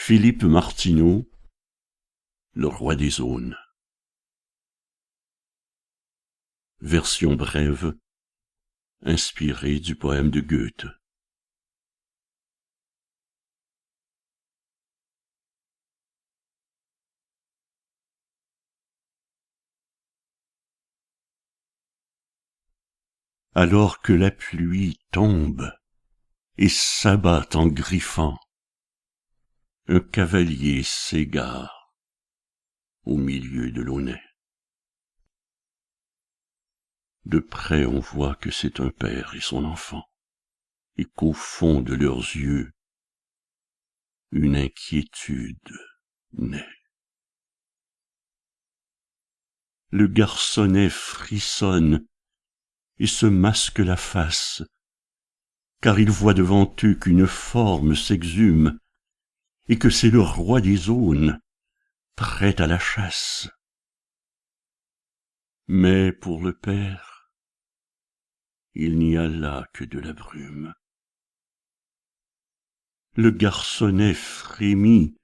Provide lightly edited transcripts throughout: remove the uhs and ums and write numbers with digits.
Philippe Martineau, Le roi des aunes. Version brève, inspirée du poème de Goethe. Alors que la pluie tombe et s'abat en griffant, un cavalier s'égare au milieu de l'Aunay. De près on voit que c'est un père et son enfant, et qu'au fond de leurs yeux, une inquiétude naît. Le garçonnet frissonne et se masque la face, car il voit devant eux qu'une forme s'exhume, et que c'est le roi des aunes, prêt à la chasse. Mais pour le père, il n'y a là que de la brume. Le garçonnet frémit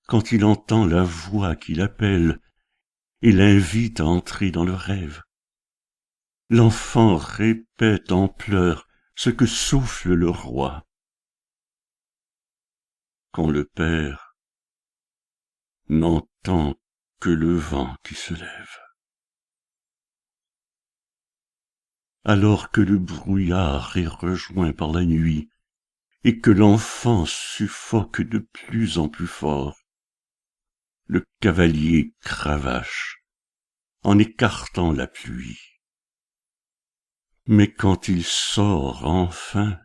quand il entend la voix qui l'appelle et l'invite à entrer dans le rêve. L'enfant répète en pleurs ce que souffle le roi. Quand le père n'entend que le vent qui se lève. Alors que le brouillard est rejoint par la nuit, et que l'enfant suffoque de plus en plus fort, le cavalier cravache en écartant la pluie. Mais quand il sort enfin,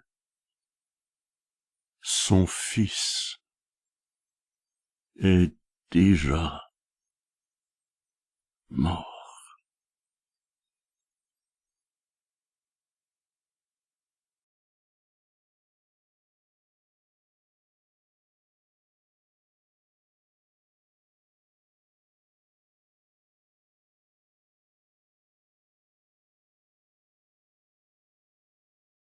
son fils est déjà mort.